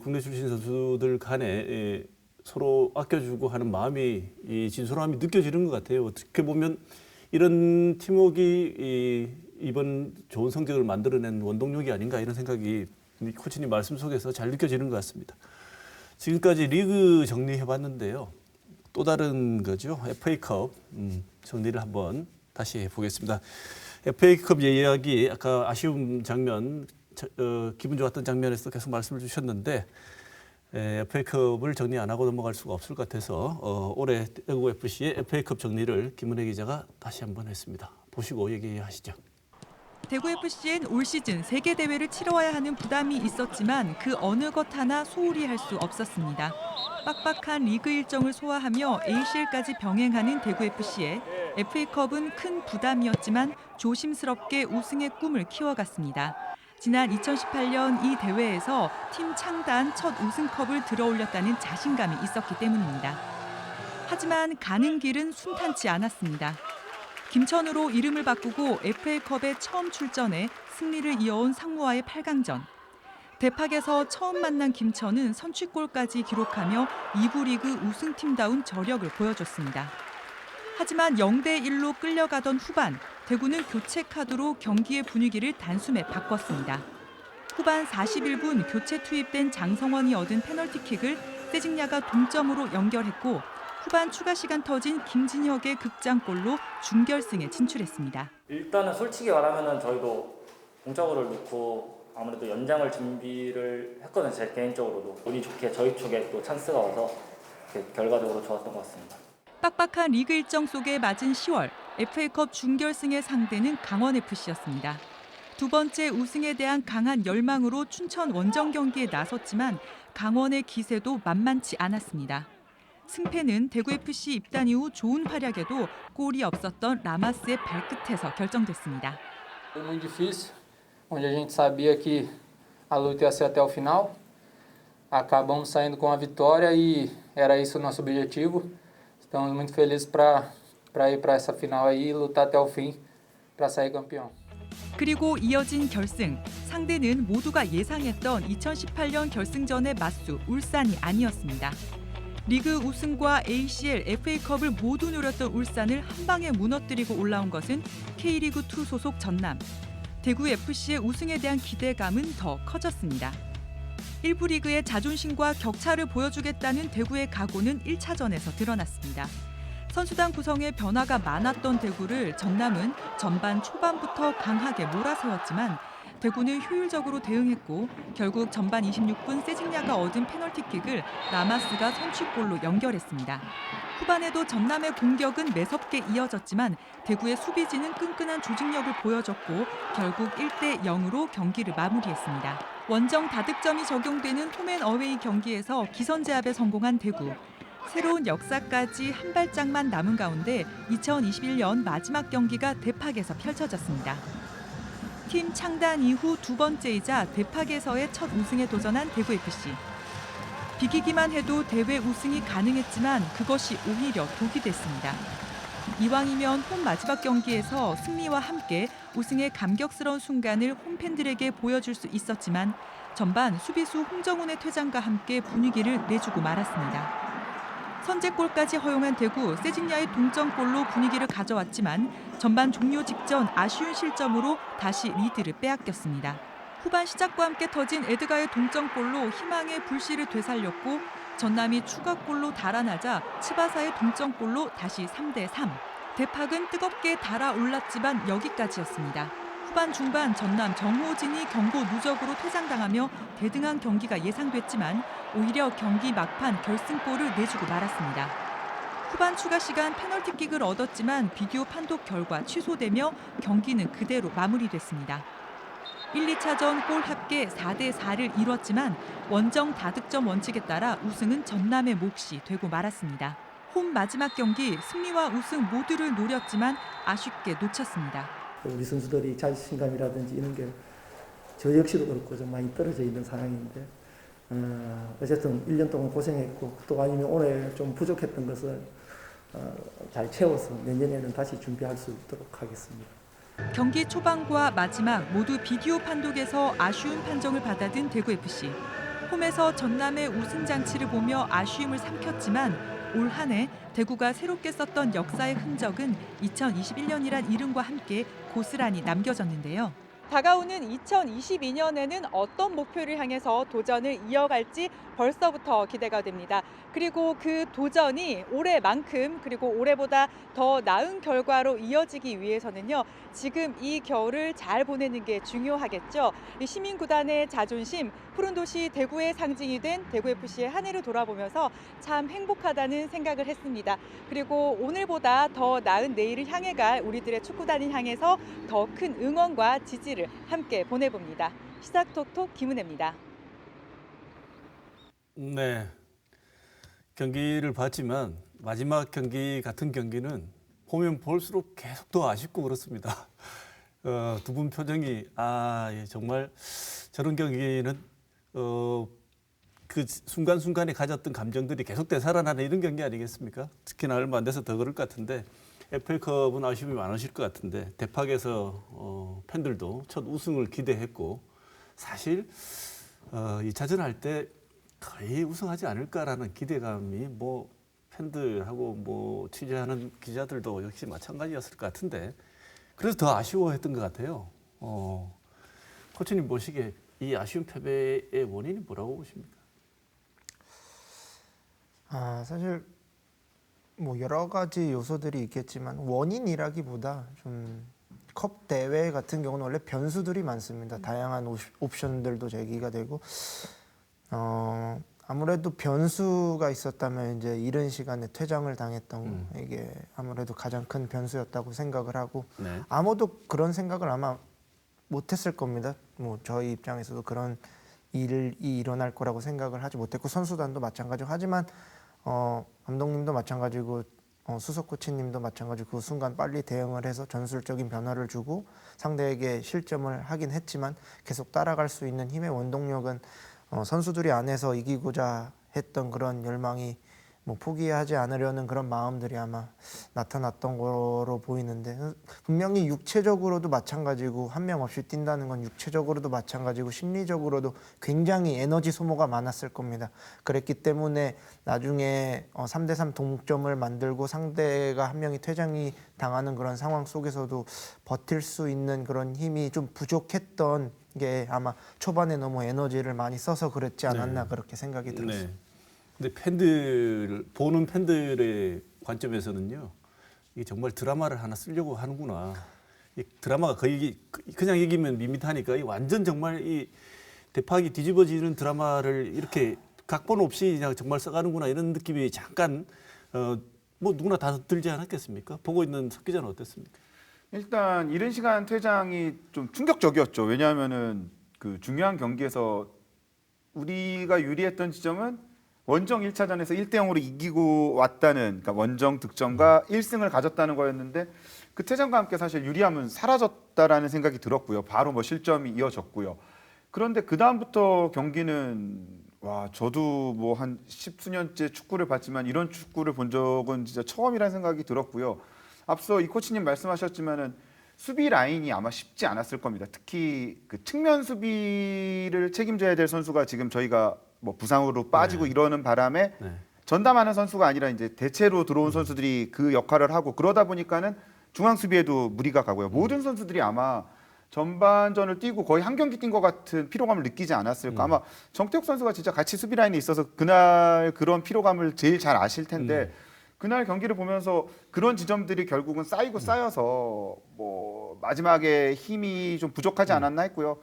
국내 출신 선수들 간에 서로 아껴주고 하는 마음이 이 진솔함이 느껴지는 것 같아요. 어떻게 보면 이런 팀워크가 이번 좋은 성적을 만들어낸 원동력이 아닌가 이런 생각이 코치님 말씀 속에서 잘 느껴지는 것 같습니다. 지금까지 리그 정리해봤는데요. 또 다른 거죠. FA컵 정리를 한번 다시 해보겠습니다. FA컵 이야기 아까 아쉬운 장면, 기분 좋았던 장면에서 계속 말씀을 주셨는데 FA컵을 정리 안 하고 넘어갈 수가 없을 것 같아서 올해 대구FC의 FA컵 정리를 김은혜 기자가 다시 한번 했습니다. 보시고 얘기하시죠. 대구FC엔 올 시즌 세계 대회를 치러야 하는 부담이 있었지만 그 어느 것 하나 소홀히 할 수 없었습니다. 빡빡한 리그 일정을 소화하며 ACL까지 병행하는 대구FC에 FA컵은 큰 부담이었지만 조심스럽게 우승의 꿈을 키워갔습니다. 지난 2018년 이 대회에서 팀 창단 첫 우승컵을 들어올렸다는 자신감이 있었기 때문입니다. 하지만 가는 길은 순탄치 않았습니다. 김천으로 이름을 바꾸고 FA컵에 처음 출전해 승리를 이어온 상무와의 8강전. 대팍에서 처음 만난 김천은 선취골까지 기록하며 2부 리그 우승팀다운 저력을 보여줬습니다. 하지만 0대1로 끌려가던 후반, 대구는 교체 카드로 경기의 분위기를 단숨에 바꿨습니다. 후반 41분 교체 투입된 장성원이 얻은 페널티킥을 세징야가 동점으로 연결했고 후반 추가 시간 터진 김진혁의 극장골로 준결승에 진출했습니다. 일단은 솔직히 말하면 저희도 공짜골을 넣고 아무래도 연장을 준비를 했거든요. 제 개인적으로도 운이 좋게 저희 쪽에 또 찬스가 와서 결과적으로 좋았던 것 같습니다. 빡빡한 리그 일정 속에 맞은 10월 FA컵 준결승의 상대는 강원FC였습니다. 두 번째 우승에 대한 강한 열망으로 춘천 원정 경기에 나섰지만 강원의 기세도 만만치 않았습니다. 승패는 대구FC 입단 이후 좋은 활약에도 골이 없었던 라마스의 발끝에서 결정됐습니다. Foi muito difícil, onde a gente sabia que a luta ia ser até o final. Acabamos saindo com a vitória e era isso o nosso objetivo. Estamos muito felizes para ir para essa final aí e lutar até o fim para sair campeão. 그리고 이어진 결승. 상대는 모두가 예상했던 2018년 결승전의 맞수 울산이 아니었습니다. 리그 우승과 ACL, FA컵을 모두 노렸던 울산을 한 방에 무너뜨리고 올라온 것은 K리그2 소속 전남. 대구FC의 우승에 대한 기대감은 더 커졌습니다. 1부 리그의 자존심과 격차를 보여주겠다는 대구의 각오는 1차전에서 드러났습니다. 선수단 구성에 변화가 많았던 대구를 전남은 전반 초반부터 강하게 몰아세웠지만 대구는 효율적으로 대응했고 결국 전반 26분 세징야가 얻은 페널티킥을 라마스가 선취골로 연결했습니다. 후반에도 전남의 공격은 매섭게 이어졌지만 대구의 수비진은 끈끈한 조직력을 보여줬고 결국 1대0으로 경기를 마무리했습니다. 원정 다득점이 적용되는 홈앤어웨이 경기에서 기선제압에 성공한 대구. 새로운 역사까지 한 발짝만 남은 가운데 2021년 마지막 경기가 대팍에서 펼쳐졌습니다. 팀 창단 이후 두 번째이자 대팍에서의 첫 우승에 도전한 대구FC. 비기기만 해도 대회 우승이 가능했지만 그것이 오히려 독이 됐습니다. 이왕이면 홈 마지막 경기에서 승리와 함께 우승의 감격스러운 순간을 홈팬들에게 보여줄 수 있었지만 전반 수비수 홍정훈의 퇴장과 함께 분위기를 내주고 말았습니다. 선제골까지 허용한 대구, 세징야의 동점골로 분위기를 가져왔지만 전반 종료 직전 아쉬운 실점으로 다시 리드를 빼앗겼습니다. 후반 시작과 함께 터진 에드가의 동점골로 희망의 불씨를 되살렸고 전남이 추가골로 달아나자 츠바사의 동점골로 다시 3대3. 대팍은 뜨겁게 달아올랐지만 여기까지였습니다. 후반 중반 전남 정호진이 경고 누적으로 퇴장당하며 대등한 경기가 예상됐지만 오히려 경기 막판 결승골을 내주고 말았습니다. 후반 추가 시간 페널티킥을 얻었지만 비디오 판독 결과 취소되며 경기는 그대로 마무리됐습니다. 1, 2차전 골 합계 4대4를 이뤘지만 원정 다득점 원칙에 따라 우승은 전남의 몫이 되고 말았습니다. 홈 마지막 경기 승리와 우승 모두를 노렸지만 아쉽게 놓쳤습니다. 우리 선수들이 자신감이라든지 이런 게 저 역시도 그렇고 좀 많이 떨어져 있는 상황인데 어쨌든 1년 동안 고생했고 또 아니면 올해 좀 부족했던 것을 잘 채워서 내년에는 다시 준비할 수 있도록 하겠습니다. 경기 초반과 마지막 모두 비디오 판독에서 아쉬운 판정을 받아든 대구FC. 홈에서 전남의 우승 장치를 보며 아쉬움을 삼켰지만 올 한 해 대구가 새롭게 썼던 역사의 흔적은 2021년이란 이름과 함께 고스란히 남겨졌는데요. 다가오는 2022년에는 어떤 목표를 향해서 도전을 이어갈지 벌써부터 기대가 됩니다. 그리고 그 도전이 올해만큼 그리고 올해보다 더 나은 결과로 이어지기 위해서는요. 지금 이 겨울을 잘 보내는 게 중요하겠죠. 이 시민구단의 자존심, 푸른 도시 대구의 상징이 된 대구FC의 한 해를 돌아보면서 참 행복하다는 생각을 했습니다. 그리고 오늘보다 더 나은 내일을 향해 갈 우리들의 축구단을 향해서 더 큰 응원과 지지를 함께 보내봅니다. 시작톡톡 김은혜입니다. 네, 경기를 봤지만 마지막 경기 같은 경기는 보면 볼수록 계속 더 아쉽고 그렇습니다. 두 분 표정이 예, 정말 저런 경기는 그 순간순간에 가졌던 감정들이 계속 되살아나는 이런 경기 아니겠습니까? 특히나 얼마 안 돼서 더 그럴 것 같은데 FA컵은 아쉬움이 많으실 것 같은데 대팍에서 팬들도 첫 우승을 기대했고 사실 2차전 할 때 거의 우승하지 않을까라는 기대감이 뭐 팬들하고 뭐 취재하는 기자들도 역시 마찬가지였을 것 같은데 그래서 더 아쉬워했던 것 같아요. 코치님 보시기에 이 아쉬운 패배의 원인이 뭐라고 보십니까? 사실 뭐 여러 가지 요소들이 있겠지만 원인이라기보다 좀 컵 대회 같은 경우는 원래 변수들이 많습니다. 다양한 옵션들도 제기가 되고 아무래도 변수가 있었다면 이제 이른 시간에 퇴장을 당했던 이게 아무래도 가장 큰 변수였다고 생각을 하고 네. 아무도 그런 생각을 아마 못했을 겁니다. 뭐 저희 입장에서도 그런 일이 일어날 거라고 생각을 하지 못했고 선수단도 마찬가지고 하지만 감독님도 마찬가지고 수석 코치님도 마찬가지고 그 순간 빨리 대응을 해서 전술적인 변화를 주고 상대에게 실점을 하긴 했지만 계속 따라갈 수 있는 힘의 원동력은 선수들이 안에서 이기고자 했던 그런 열망이 뭐 포기하지 않으려는 그런 마음들이 아마 나타났던 거로 보이는데 분명히 육체적으로도 마찬가지고 한 명 없이 뛴다는 건 육체적으로도 마찬가지고 심리적으로도 굉장히 에너지 소모가 많았을 겁니다. 그랬기 때문에 나중에 3대3 동점을 만들고 상대가 한 명이 퇴장이 당하는 그런 상황 속에서도 버틸 수 있는 그런 힘이 좀 부족했던 게 아마 초반에 너무 에너지를 많이 써서 그랬지 않았나 그렇게 생각이 들었어요. 네. 근데 보는 팬들의 관점에서는요, 이게 정말 드라마를 하나 쓰려고 하는구나. 이 드라마가 거의 그냥 이기면 밋밋하니까 이 완전 정말 이 대팍이 뒤집어지는 드라마를 이렇게 각본 없이 그냥 정말 써가는구나 이런 느낌이 잠깐 뭐 누구나 다 들지 않았겠습니까? 보고 있는 석 기자는 어땠습니까? 일단 이른 시간 퇴장이 좀 충격적이었죠. 왜냐하면은 그 중요한 경기에서 우리가 유리했던 지점은 원정 1차전에서 1대0으로 이기고 왔다는 그러니까 원정 득점과 1승을 가졌다는 거였는데 그 퇴장과 함께 사실 유리함은 사라졌다라는 생각이 들었고요. 바로 뭐 실점이 이어졌고요. 그런데 그 다음부터 경기는 저도 뭐 한 10수년째 축구를 봤지만 이런 축구를 본 적은 진짜 처음이라는 생각이 들었고요. 앞서 이 코치님 말씀하셨지만은 수비 라인이 아마 쉽지 않았을 겁니다. 특히 그 측면 수비를 책임져야 될 선수가 지금 저희가 뭐 부상으로 빠지고 이러는 바람에 전담하는 선수가 아니라 이제 대체로 들어온 선수들이 그 역할을 하고 그러다 보니까는 중앙 수비에도 무리가 가고요. 모든 선수들이 아마 전반전을 뛰고 거의 한 경기 뛴 것 같은 피로감을 느끼지 않았을까. 아마 정태욱 선수가 진짜 같이 수비 라인에 있어서 그날 그런 피로감을 제일 잘 아실 텐데 그날 경기를 보면서 그런 지점들이 결국은 쌓이고 쌓여서 뭐 마지막에 힘이 좀 부족하지 않았나 했고요.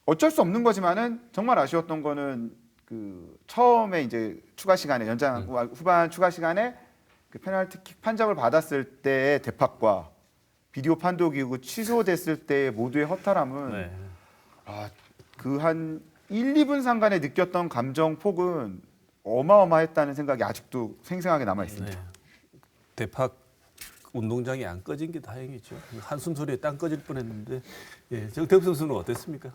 어쩔 수 없는 거지만은 정말 아쉬웠던 거는 그 처음에 이제 추가 시간에 연장 후반 추가 시간에 그 페널티킥 판정을 받았을 때의 대팍과 비디오 판독 이후 취소됐을 때 모두의 허탈함은 그 한 1, 2분 상간에 느꼈던 감정 폭은 어마어마했다는 생각이 아직도 생생하게 남아 있습니다. 대팍 운동장이 안 꺼진 게 다행이죠. 한숨 소리에 땅 꺼질 뻔했는데 정태욱 선수는 어땠습니까?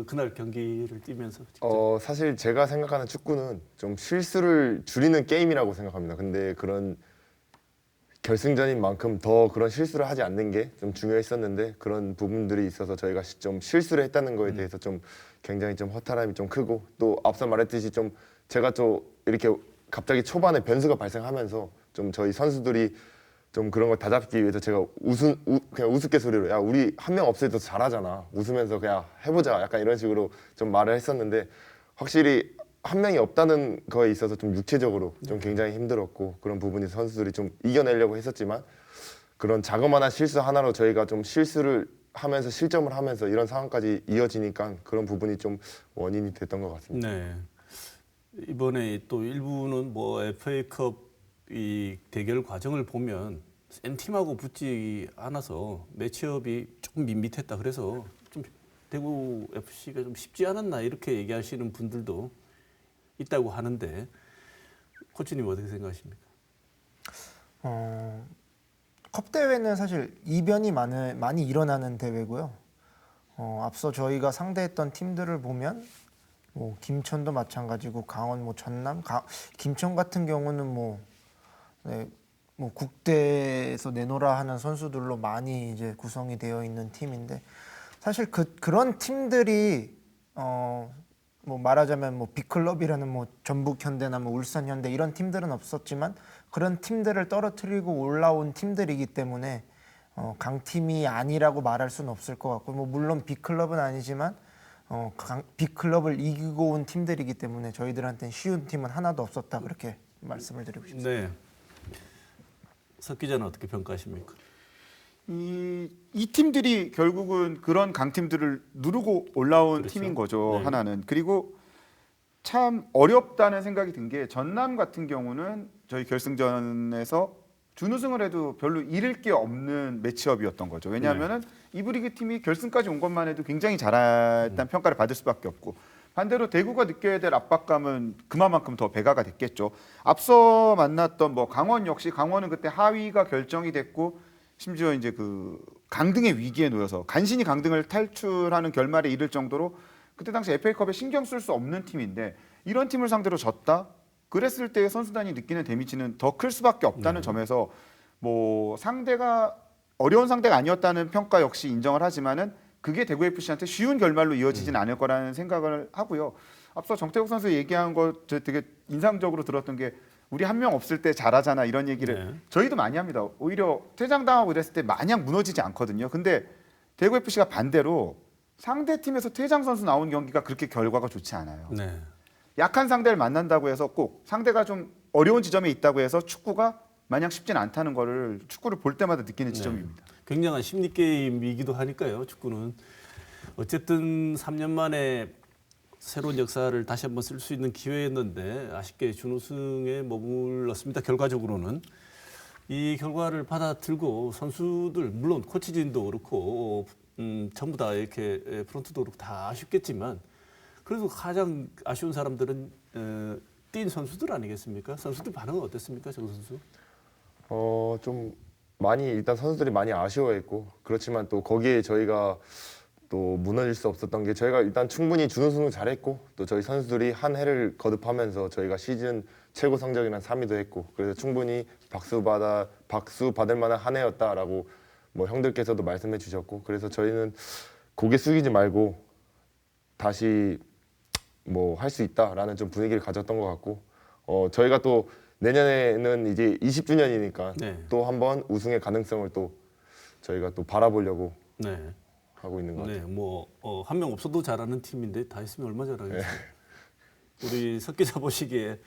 그날 경기를 뛰면서 직접. 사실 제가 생각하는 축구는 좀 실수를 줄이는 게임이라고 생각합니다. 근데 그런 결승전인 만큼 더 그런 실수를 하지 않는 게 좀 중요했었는데 그런 부분들이 있어서 저희가 좀 실수를 했다는 거에 대해서 좀 굉장히 좀 허탈함이 좀 크고 또 앞서 말했듯이 좀 제가 또 이렇게 갑자기 초반에 변수가 발생하면서 좀 저희 선수들이 좀 그런 걸 다잡기 위해서 제가 그냥 우스갯소리로 야 우리 한 명 없을 때 잘하잖아 웃으면서 그냥 해보자 약간 이런 식으로 좀 말을 했었는데 확실히 한 명이 없다는 거에 있어서 좀 육체적으로 좀 굉장히 힘들었고 그런 부분이 선수들이 좀 이겨내려고 했었지만 그런 자그마한 실수 하나로 저희가 좀 실수를 하면서 실점을 하면서 이런 상황까지 이어지니까 그런 부분이 좀 원인이 됐던 것 같습니다. 네. 이번에 또 일부는 뭐 FA컵 이 대결 과정을 보면 센 팀하고 붙지 않아서 매치업이 조금 밋밋했다. 그래서 좀 대구 FC가 좀 쉽지 않았나 이렇게 얘기하시는 분들도 있다고 하는데 코치님 어떻게 생각하십니까? 컵 대회는 사실 이변이 많이 일어나는 대회고요. 앞서 저희가 상대했던 팀들을 보면 뭐 김천도 마찬가지고 강원, 뭐 전남, 김천 같은 경우는 네, 국대에서 내놓으라 하는 선수들로 많이 이제 구성이 되어 있는 팀인데 사실 그런 팀들이 뭐 말하자면 뭐 빅클럽이라는 뭐 전북 현대나 뭐 울산 현대 이런 팀들은 없었지만 그런 팀들을 떨어뜨리고 올라온 팀들이기 때문에 강팀이 아니라고 말할 수는 없을 것 같고 뭐 물론 빅클럽은 아니지만 빅클럽을 이기고 온 팀들이기 때문에 저희들한테는 쉬운 팀은 하나도 없었다 그렇게 말씀을 드리고 싶습니다. 네. 석 기자는 어떻게 평가하십니까? 이 팀들이 결국은 그런 강팀들을 누르고 올라온 그렇죠. 팀인 거죠. 네. 하나는. 그리고 참 어렵다는 생각이 든 게 전남 같은 경우는 저희 결승전에서 준우승을 해도 별로 잃을 게 없는 매치업이었던 거죠. 왜냐하면은 이브리그 팀이 결승까지 온 것만 해도 굉장히 잘했다는 평가를 받을 수밖에 없고 반대로 대구가 느껴야 될 압박감은 그만큼 더 배가가 됐겠죠. 앞서 만났던 뭐 강원 역시 강원은 그때 하위가 결정이 됐고 심지어 이제 그 강등의 위기에 놓여서 간신히 강등을 탈출하는 결말에 이를 정도로 그때 당시 FA컵에 신경 쓸 수 없는 팀인데 이런 팀을 상대로 졌다? 그랬을 때 선수단이 느끼는 데미지는 더 클 수밖에 없다는 점에서 뭐 상대가 어려운 상대가 아니었다는 평가 역시 인정을 하지만은 그게 대구 FC한테 쉬운 결말로 이어지진 않을 거라는 생각을 하고요. 앞서 정태욱 선수 얘기한 거 저 되게 인상적으로 들었던 게 우리 한 명 없을 때 잘하잖아 이런 얘기를 저희도 많이 합니다. 오히려 퇴장당하고 이랬을 때 마냥 무너지지 않거든요. 근데 대구 FC가 반대로 상대 팀에서 퇴장 선수 나온 경기가 그렇게 결과가 좋지 않아요. 네. 약한 상대를 만난다고 해서 꼭 상대가 좀 어려운 지점에 있다고 해서 축구가 마냥 쉽진 않다는 거를 축구를 볼 때마다 느끼는 지점입니다. 굉장한 심리 게임이기도 하니까요. 축구는 어쨌든 3년 만에 새로운 역사를 다시 한번 쓸 수 있는 기회였는데 아쉽게 준우승에 머물렀습니다. 결과적으로는 이 결과를 받아들고 선수들 물론 코치진도 그렇고 전부 다 이렇게 프런트도 그렇고 다 아쉽겠지만 그래도 가장 아쉬운 사람들은 뛴 선수들 아니겠습니까? 선수들 반응은 어땠습니까, 정 선수? 좀 많이 일단 선수들이 많이 아쉬워했고 그렇지만 또 거기에 저희가 또 무너질 수 없었던 게 저희가 일단 충분히 준우승을 잘했고 또 저희 선수들이 한 해를 거듭하면서 저희가 시즌 최고 성적이란 3위도 했고 그래서 충분히 박수 받을 만한 한 해였다라고 뭐 형들께서도 말씀해 주셨고 그래서 저희는 고개 숙이지 말고 다시 뭐 할 수 있다라는 좀 분위기를 가졌던 것 같고 저희가 또 내년에는 이제 20주년이니까 또 한번 우승의 가능성을 또 저희가 또 바라보려고 하고 있는 것 같아요. 뭐 한 명 없어도 잘하는 팀인데 다 있으면 얼마 잘하겠어요. 우리 석 기자 보시기에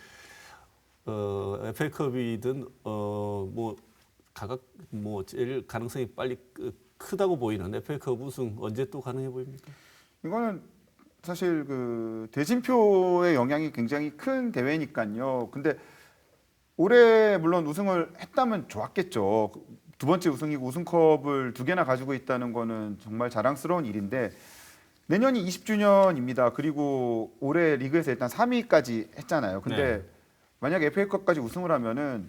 FA컵이든 뭐 각각 뭐 제일 가능성이 빨리 크다고 보이는 FA컵 우승 언제 또 가능해 보입니까? 이거는 사실 그 대진표의 영향이 굉장히 큰 대회니까요. 근데 올해 물론 우승을 했다면 좋았겠죠. 두 번째 우승이고 우승컵을 2개나 가지고 있다는 거는 정말 자랑스러운 일인데 내년이 20주년입니다. 그리고 올해 리그에서 일단 3위까지 했잖아요. 근데 만약에 FA컵까지 우승을 하면은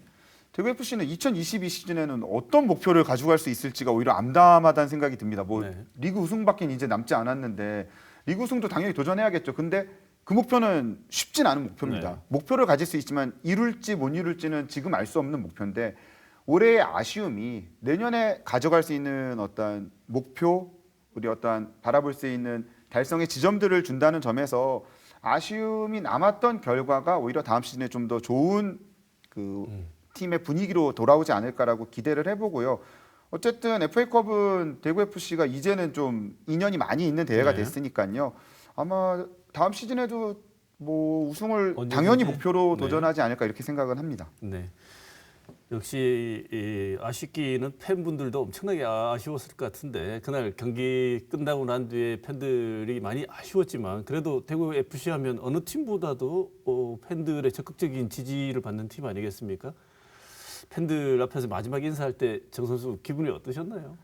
대구 FC는 2022 시즌에는 어떤 목표를 가지고 갈 수 있을지가 오히려 암담하다는 생각이 듭니다. 뭐 리그 우승밖에 이제 남지 않았는데 리그 우승도 당연히 도전해야겠죠. 근데 그 목표는 쉽진 않은 목표입니다. 네. 목표를 가질 수 있지만 이룰지 못 이룰지는 지금 알 수 없는 목표인데 올해의 아쉬움이 내년에 가져갈 수 있는 어떤 목표, 우리 어떠한 바라볼 수 있는 달성의 지점들을 준다는 점에서 아쉬움이 남았던 결과가 오히려 다음 시즌에 좀 더 좋은 그 팀의 분위기로 돌아오지 않을까라고 기대를 해보고요. 어쨌든 FA컵은 대구 FC가 이제는 좀 인연이 많이 있는 대회가 네. 됐으니까요. 아마 다음 시즌에도 뭐 우승을 언제든지. 당연히 목표로 네. 도전하지 않을까 이렇게 생각은 합니다. 네. 역시 아쉽기는 팬분들도 엄청나게 아쉬웠을 것 같은데 그날 경기 끝나고 난 뒤에 팬들이 많이 아쉬웠지만 그래도 대구 FC 하면 어느 팀보다도 팬들의 적극적인 지지를 받는 팀 아니겠습니까? 팬들 앞에서 마지막 인사할 때 정 선수 기분이 어떠셨나요?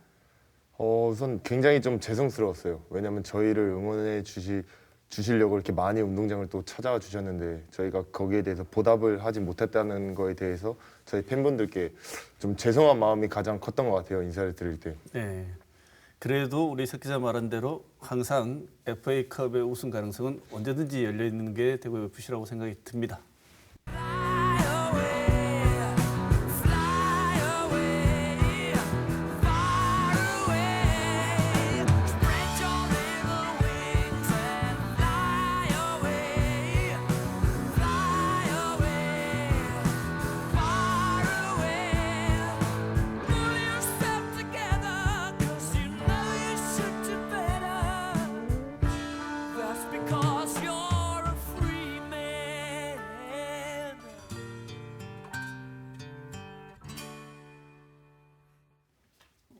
우선 굉장히 좀 죄송스러웠어요. 왜냐하면 저희를 응원해 주시려고 이렇게 많이 운동장을 또 찾아와 주셨는데 저희가 거기에 대해서 보답을 하지 못했다는 거에 대해서 저희 팬분들께 좀 죄송한 마음이 가장 컸던 것 같아요. 인사를 드릴 때. 네. 그래도 우리 석 기자 말한 대로 항상 FA컵의 우승 가능성은 언제든지 열려 있는 게 대구 FC라고 생각이 듭니다.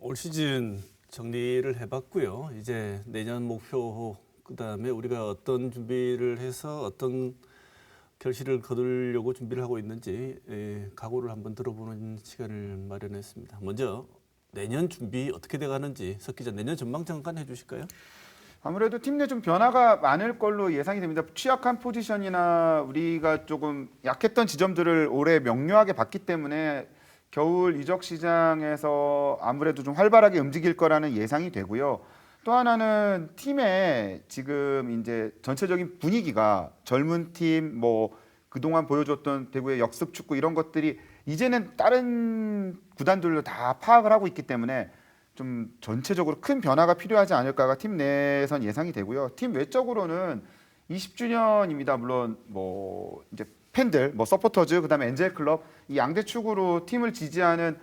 올 시즌 정리를 해봤고요. 이제 내년 목표 그다음에 우리가 어떤 준비를 해서 어떤 결실을 거두려고 준비를 하고 있는지 각오를 한번 들어보는 시간을 마련했습니다. 먼저 내년 준비 어떻게 돼가는지 석 기자 내년 전망 잠깐 해주실까요? 아무래도 팀 내 좀 변화가 많을 걸로 예상이 됩니다. 취약한 포지션이나 우리가 조금 약했던 지점들을 올해 명료하게 봤기 때문에 겨울 이적 시장에서 아무래도 좀 활발하게 움직일 거라는 예상이 되고요. 또 하나는 팀의 지금 이제 전체적인 분위기가 젊은 팀, 뭐 그동안 보여줬던 대구의 역습 축구 이런 것들이 이제는 다른 구단들도 다 파악을 하고 있기 때문에 좀 전체적으로 큰 변화가 필요하지 않을까가 팀 내에선 예상이 되고요. 팀 외적으로는 20주년입니다. 물론 뭐 이제 팬들, 뭐 서포터즈, 그다음에 엔젤 클럽 이 양대 축으로 팀을 지지하는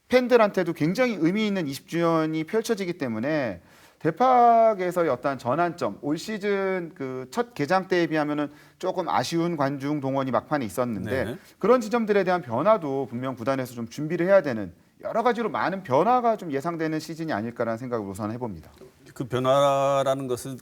팬들한테도 굉장히 의미 있는 20주년이 펼쳐지기 때문에 대팍에서의 어떤 전환점, 올 시즌 그 첫 개장 때에 비하면은 조금 아쉬운 관중 동원이 막판에 있었는데 네. 그런 지점들에 대한 변화도 분명 구단에서 좀 준비를 해야 되는 여러 가지로 많은 변화가 좀 예상되는 시즌이 아닐까라는 생각을 우선 해봅니다. 그 변화라는 것은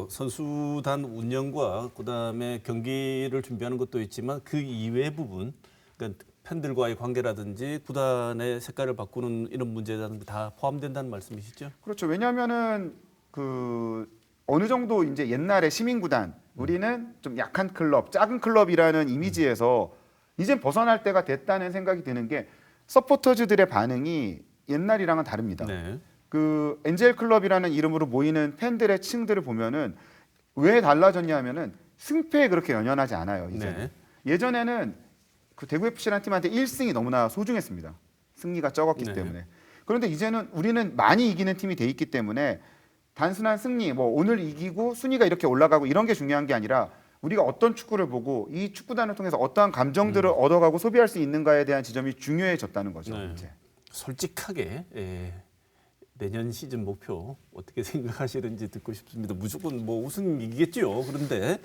선수단 운영과 그다음에 경기를 준비하는 것도 있지만 그 이외의 부분, 그러니까 팬들과의 관계라든지 구단의 색깔을 바꾸는 이런 문제라는 게 다 포함된다는 말씀이시죠? 그렇죠. 왜냐하면은 그 어느 정도 이제 옛날에 시민구단 우리는 좀 약한 클럽, 작은 클럽이라는 이미지에서 이제 벗어날 때가 됐다는 생각이 드는 게 서포터즈들의 반응이 옛날이랑은 다릅니다. 네. 그 엔젤 클럽이라는 이름으로 모이는 팬들의 층들을 보면은 왜 달라졌냐 하면은 승패에 그렇게 연연하지 않아요. 이제 네. 예전에는 그 대구 FC라는 팀한테 1승이 너무나 소중했습니다. 승리가 적었기 네. 때문에. 그런데 이제는 우리는 많이 이기는 팀이 돼 있기 때문에 단순한 승리, 뭐 오늘 이기고 순위가 이렇게 올라가고 이런 게 중요한 게 아니라 우리가 어떤 축구를 보고 이 축구단을 통해서 어떠한 감정들을 얻어가고 소비할 수 있는가에 대한 지점이 중요해졌다는 거죠. 네. 이제. 솔직하게 내년 시즌 목표 어떻게 생각하시는지 듣고 싶습니다. 무조건 뭐 우승이겠죠. 그런데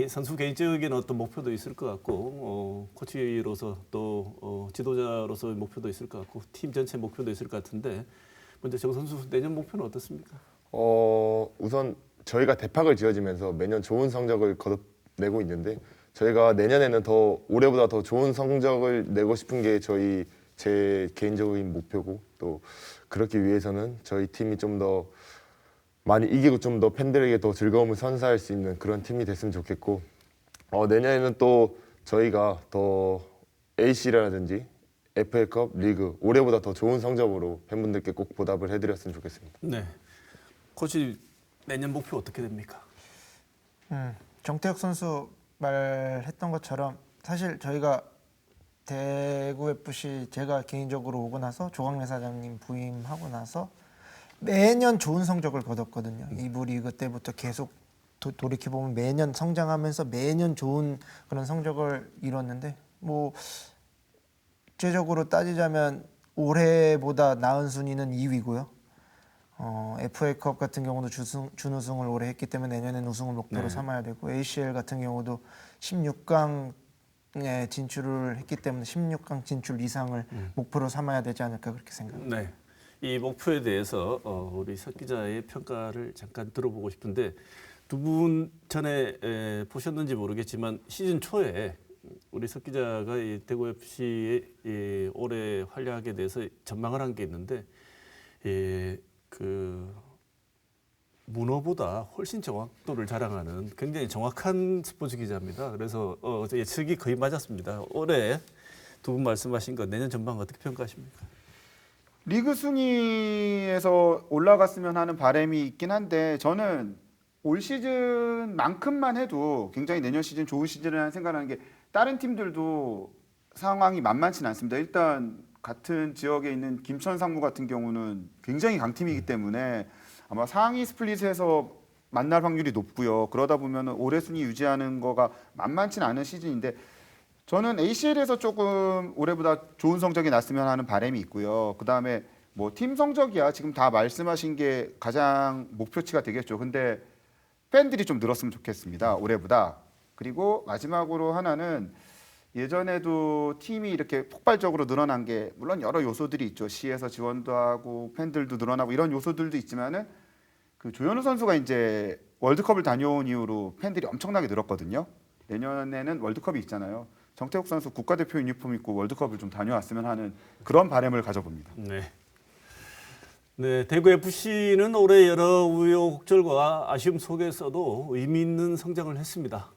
선수 개인적인 어떤 목표도 있을 것 같고 코치로서 또 지도자로서의 목표도 있을 것 같고 팀 전체 목표도 있을 것 같은데 먼저 정 선수 내년 목표는 어떻습니까? 우선 저희가 대팍을 지어지면서 매년 좋은 성적을 거듭내고 있는데 저희가 내년에는 더 올해보다 더 좋은 성적을 내고 싶은 게 제 개인적인 목표고 또 그렇기 위해서는 저희 팀이 좀 더 많이 이기고 좀 더 팬들에게 더 즐거움을 선사할 수 있는 그런 팀이 됐으면 좋겠고 내년에는 또 저희가 더 AC라든지 FA컵, 리그 올해보다 더 좋은 성적으로 팬분들께 꼭 보답을 해드렸으면 좋겠습니다. 네. 코치 내년 목표 어떻게 됩니까? 정태혁 선수 말했던 것처럼 사실 저희가 대구 FC 제가 개인적으로 오고 나서 조광래 사장님 부임하고 나서 매년 좋은 성적을 거뒀거든요. 2부 리그 때부터 계속 돌이켜보면 매년 성장하면서 매년 좋은 그런 성적을 이뤘는데 뭐 구체적으로 따지자면 올해보다 나은 순위는 2위고요. FA컵 같은 경우도 준우승을 올해 했기 때문에 내년엔 우승을 목표로 삼아야 되고 ACL 같은 경우도 16강에 진출을 했기 때문에 16강 진출 이상을 목표로 삼아야 되지 않을까 그렇게 생각합니다. 네. 이 목표에 대해서 우리 석 기자의 평가를 잠깐 들어보고 싶은데 두 분 전에 보셨는지 모르겠지만 시즌 초에 우리 석 기자가 이 대구 FC의 올해 활약에 대해서 전망을 한 게 있는데 그 문어보다 훨씬 정확도를 자랑하는 굉장히 정확한 스포츠 기자입니다. 그래서 예측이 거의 맞았습니다. 올해 두 분 말씀하신 거 내년 전망 어떻게 평가하십니까? 리그 순위에서 올라갔으면 하는 바람이 있긴 한데 저는 올 시즌만큼만 해도 굉장히 내년 시즌 좋은 시즌이라는 생각하는 게 다른 팀들도 상황이 만만치 않습니다. 일단 같은 지역에 있는 김천 상무 같은 경우는 굉장히 강팀이기 때문에 아마 상위 스플릿에서 만날 확률이 높고요. 그러다 보면 올해 순위 유지하는 거가 만만치 않은 시즌인데 저는 ACL에서 조금 올해보다 좋은 성적이 났으면 하는 바람이 있고요. 그다음에 뭐 팀 성적이야 지금 다 말씀하신 게 가장 목표치가 되겠죠. 근데 팬들이 좀 늘었으면 좋겠습니다. 올해보다. 그리고 마지막으로 하나는 예전에도 팀이 이렇게 폭발적으로 늘어난 게 물론 여러 요소들이 있죠. 시에서 지원도 하고 팬들도 늘어나고 이런 요소들도 있지만은 그 조현우 선수가 이제 월드컵을 다녀온 이후로 팬들이 엄청나게 늘었거든요. 내년에는 월드컵이 있잖아요. 정태욱 선수 국가대표 유니폼 입고 월드컵을 좀 다녀왔으면 하는 그런 바람을 가져봅니다. 네. 네, 대구 FC는 올해 여러 우여곡절과 아쉬움 속에서도 의미 있는 성장을 했습니다.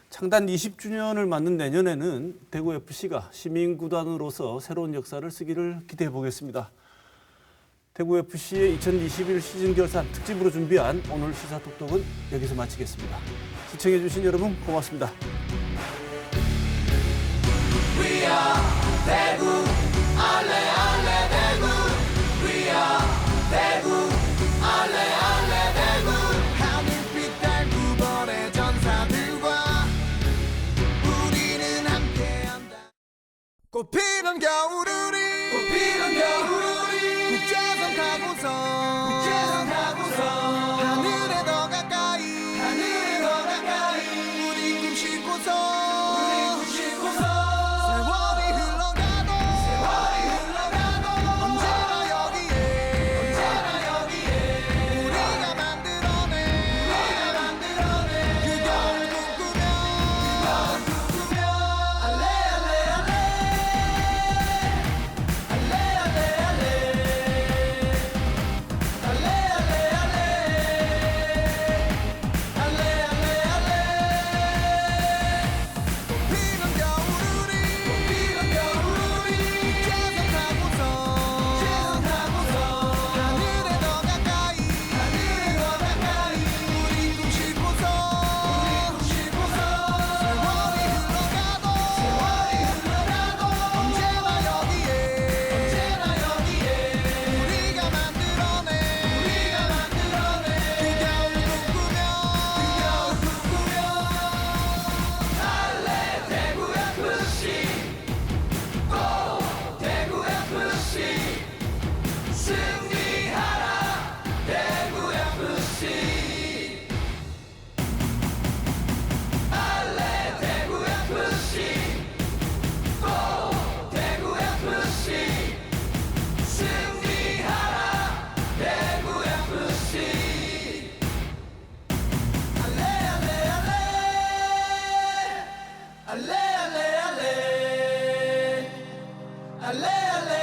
창단 20주년을 맞는 내년에는 대구 FC가 시민구단으로서 새로운 역사를 쓰기를 기대해 보겠습니다. 대구 FC의 2021 시즌 결산 특집으로 준비한 오늘 시사톡톡은 여기서 마치겠습니다. 시청해 주신 여러분 고맙습니다. We are 대구, 알레 알레 대구. We are 대구, 알레 알레 대구. 하늘빛 달구 벌의 전사들과 우리는 함께한다. 꽃피는 겨울우리, 꽃피는 겨울우리. 국제선 타고서 하늘에 더 가까이, 하늘에 더 가까이. 우리 꿈 싣고서. Allez, allez, allez. Allez, allez.